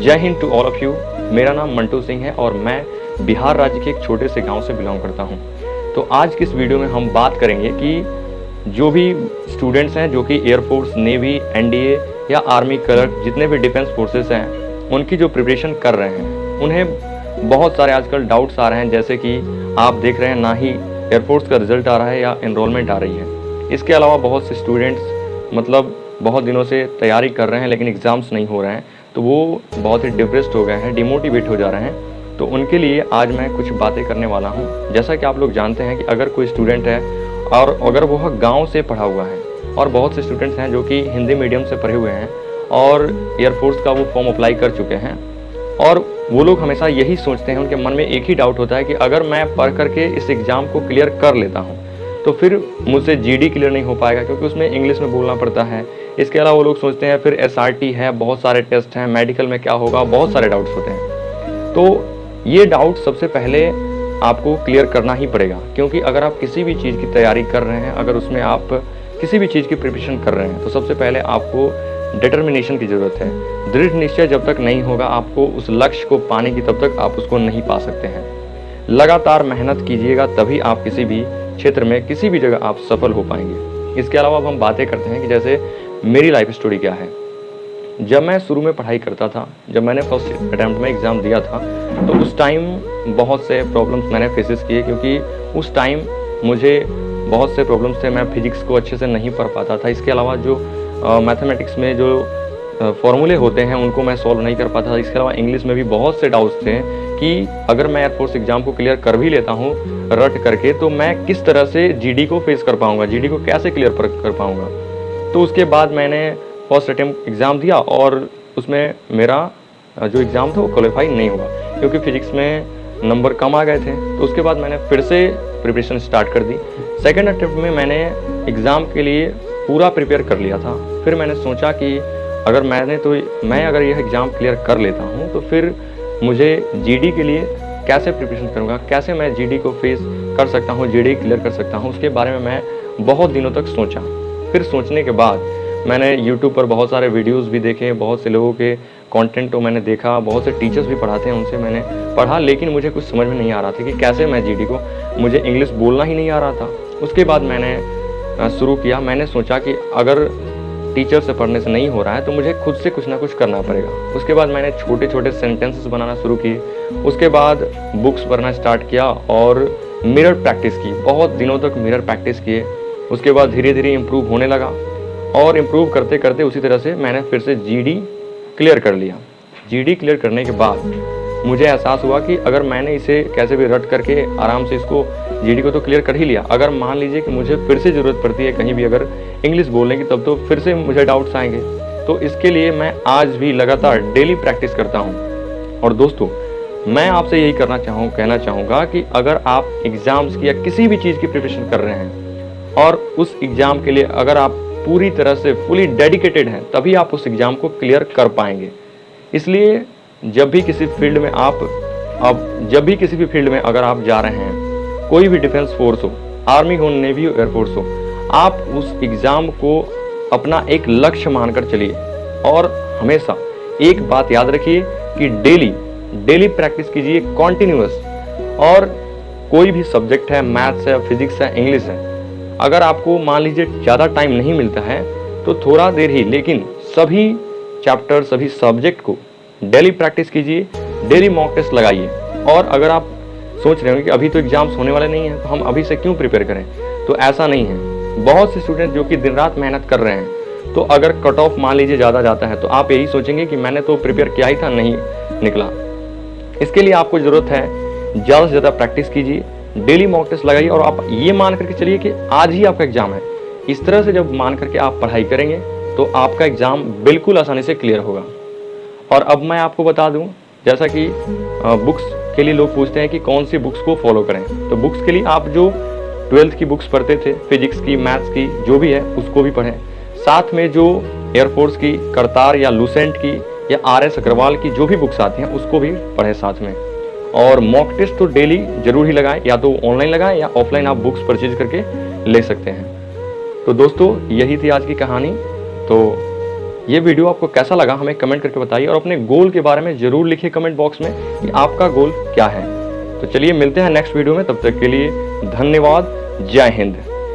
जय Hind to all of you. मेरा नाम मंटू सिंह है और मैं बिहार राज्य के एक छोटे से गांव से बिलोंग करता हूं। तो आज की इस वीडियो में हम बात करेंगे कि जो भी स्टूडेंट्स हैं जो कि एयरफोर्स, नेवी, एनडीए या आर्मी, क्लर्क, जितने भी डिफेंस फोर्सेस हैं उनकी जो प्रिपरेशन कर रहे हैं, उन्हें बहुत सारे आजकल डाउट्स आ रहे हैं। जैसे कि आप देख रहे हैं ना ही एयरफोर्स का रिजल्ट आ रहा है या एनरोलमेंट आ रही है। इसके अलावा बहुत से स्टूडेंट्स मतलब बहुत दिनों से तैयारी कर रहे हैं लेकिन एग्ज़ाम्स नहीं हो रहे हैं, तो वो बहुत ही डिप्रेस्ड हो गए हैं, डिमोटिवेट हो जा रहे हैं। तो उनके लिए आज मैं कुछ बातें करने वाला हूं। जैसा कि आप लोग जानते हैं कि अगर कोई स्टूडेंट है और अगर वह गांव से पढ़ा हुआ है, और बहुत से स्टूडेंट्स हैं जो कि हिंदी मीडियम से पढ़े हुए हैं और एयरफोर्स का वो फॉर्म अप्लाई कर चुके हैं, और वो लोग हमेशा यही सोचते हैं, उनके मन में एक ही डाउट होता है कि अगर मैं पढ़ करके इस एग्ज़ाम को क्लियर कर लेता हूँ तो फिर मुझसे जीडी क्लियर नहीं हो पाएगा, क्योंकि उसमें इंग्लिश में बोलना पड़ता है। इसके अलावा वो लोग सोचते हैं फिर एसआरटी है, बहुत सारे टेस्ट हैं, मेडिकल में क्या होगा, बहुत सारे डाउट्स होते हैं। तो ये डाउट सबसे पहले आपको क्लियर करना ही पड़ेगा, क्योंकि अगर आप किसी भी चीज़ की तैयारी कर रहे हैं, अगर उसमें आप किसी भी चीज़ की प्रिपरेशन कर रहे हैं, तो सबसे पहले आपको डिटर्मिनेशन की ज़रूरत है। दृढ़ निश्चय जब तक नहीं होगा आपको उस लक्ष्य को पाने की, तब तक आप उसको नहीं पा सकते हैं। लगातार मेहनत कीजिएगा, तभी आप किसी भी क्षेत्र में, किसी भी जगह आप सफल हो पाएंगे। इसके अलावा अब हम बातें करते हैं कि जैसे मेरी लाइफ स्टोरी क्या है। जब मैं शुरू में पढ़ाई करता था, जब मैंने फर्स्ट अटैम्प्ट में एग्ज़ाम दिया था, तो उस टाइम बहुत से प्रॉब्लम्स मैंने फेसेस किए, क्योंकि उस टाइम मुझे बहुत से प्रॉब्लम्स थे। मैं फिजिक्स को अच्छे से नहीं पढ़ पाता था। इसके अलावा जो मैथमेटिक्स में जो फॉर्मूले होते हैं उनको मैं सॉल्व नहीं कर पाता था। इसके अलावा इंग्लिश में भी बहुत से डाउट्स थे कि अगर मैं एयरफोर्स एग्ज़ाम को क्लियर कर भी लेता हूँ रट करके, तो मैं किस तरह से जीडी को फेस कर पाऊँगा, जीडी को कैसे क्लियर कर पाऊँगा। तो उसके बाद मैंने फर्स्ट अटेम्प्ट एग्ज़ाम दिया और उसमें मेरा जो एग्ज़ाम था वो क्वालिफाई नहीं हुआ, क्योंकि फिजिक्स में नंबर कम आ गए थे। तो उसके बाद मैंने फिर से प्रिपरेशन स्टार्ट कर दी। सेकेंड अटेम्प्ट में मैंने एग्ज़ाम के लिए पूरा प्रिपेयर कर लिया था। फिर मैंने सोचा कि अगर मैं अगर यह एग्ज़ाम क्लियर कर लेता हूँ तो फिर मुझे जीडी के लिए कैसे प्रिपरेशन करूँगा, कैसे मैं जीडी को फेस कर सकता हूँ, जीडी क्लियर कर सकता हूँ। उसके बारे में मैं बहुत दिनों तक सोचा। फिर सोचने के बाद मैंने यूट्यूब पर बहुत सारे वीडियोस भी देखे, बहुत से लोगों के कंटेंट को मैंने देखा, बहुत से टीचर्स भी पढ़ाते हैं उनसे मैंने पढ़ा, लेकिन मुझे कुछ समझ में नहीं आ रहा था कि कैसे मैं जीडी को, मुझे इंग्लिश बोलना ही नहीं आ रहा था। उसके बाद मैंने शुरू किया, मैंने सोचा कि अगर टीचर से पढ़ने से नहीं हो रहा है तो मुझे खुद से कुछ ना कुछ करना पड़ेगा। उसके बाद मैंने छोटे छोटे सेंटेंसेस बनाना शुरू किए। उसके बाद बुक्स पढ़ना स्टार्ट किया और मिरर प्रैक्टिस की, बहुत दिनों तक मिरर प्रैक्टिस किए। उसके बाद धीरे धीरे इम्प्रूव होने लगा और इम्प्रूव करते करते उसी तरह से मैंने फिर से जीडी क्लियर कर लिया। जीडी क्लियर करने के बाद मुझे एहसास हुआ कि अगर मैंने इसे कैसे भी रट करके आराम से इसको जीडी को तो क्लियर कर ही लिया, अगर मान लीजिए कि मुझे फिर से ज़रूरत पड़ती है कहीं भी अगर इंग्लिश बोलने की, तब तो फिर से मुझे डाउट्स आएंगे। तो इसके लिए मैं आज भी लगातार डेली प्रैक्टिस करता हूँ। और दोस्तों, मैं आपसे यही कहना चाहूँगा कि अगर आप एग्ज़ाम्स की या किसी भी चीज़ की प्रिपरेशन कर रहे हैं और उस एग्ज़ाम के लिए अगर आप पूरी तरह से फुली डेडिकेटेड हैं, तभी आप उस एग्ज़ाम को क्लियर कर पाएंगे। इसलिए जब भी किसी फील्ड में अगर आप जा रहे हैं, कोई भी डिफेंस फोर्स हो, आर्मी हो, नेवी हो, एयरफोर्स हो, आप उस एग्ज़ाम को अपना एक लक्ष्य मानकर चलिए। और हमेशा एक बात याद रखिए कि डेली प्रैक्टिस कीजिए, कॉन्टिन्यूअस। और कोई भी सब्जेक्ट है, मैथ्स है, फिजिक्स है, इंग्लिश है, अगर आपको मान लीजिए ज़्यादा टाइम नहीं मिलता है तो थोड़ा देर ही, लेकिन सभी चैप्टर, सभी सब्जेक्ट को डेली प्रैक्टिस कीजिए, डेली मॉक टेस्ट लगाइए। और अगर आप सोच रहे हो कि अभी तो एग्जाम्स होने वाले नहीं हैं तो हम अभी से क्यों प्रिपेयर करें, तो ऐसा नहीं है। बहुत से स्टूडेंट जो कि दिन रात मेहनत कर रहे हैं, तो अगर कट ऑफ मान लीजिए ज़्यादा जाता है तो आप यही सोचेंगे कि मैंने तो प्रिपेयर किया ही था, नहीं निकला। इसके लिए आपको ज़रूरत है ज़्यादा से ज़्यादा प्रैक्टिस कीजिए, डेली मॉक टेस्ट लगाइए और आप ये मान करके चलिए कि आज ही आपका एग्ज़ाम है। इस तरह से जब मान करके आप पढ़ाई करेंगे तो आपका एग्ज़ाम बिल्कुल आसानी से क्लियर होगा। और अब मैं आपको बता दूं, जैसा कि बुक्स के लिए लोग पूछते हैं कि कौन सी बुक्स को फॉलो करें, तो बुक्स के लिए आप जो 12th की बुक्स पढ़ते थे, फिजिक्स की, मैथ्स की, जो भी है उसको भी पढ़ें। साथ में जो एयरफोर्स की करतार या लूसेंट की या RS अग्रवाल की जो भी बुक्स आती हैं उसको भी पढ़ें साथ में। और मॉक टेस्ट तो डेली जरूर ही लगाएं, या तो ऑनलाइन लगाएं या ऑफलाइन आप बुक्स परचेज करके ले सकते हैं। तो दोस्तों, यही थी आज की कहानी। तो ये वीडियो आपको कैसा लगा हमें कमेंट करके बताइए और अपने गोल के बारे में ज़रूर लिखिए कमेंट बॉक्स में कि आपका गोल क्या है। तो चलिए मिलते हैं नेक्स्ट वीडियो में, तब तक के लिए धन्यवाद। जय हिंद।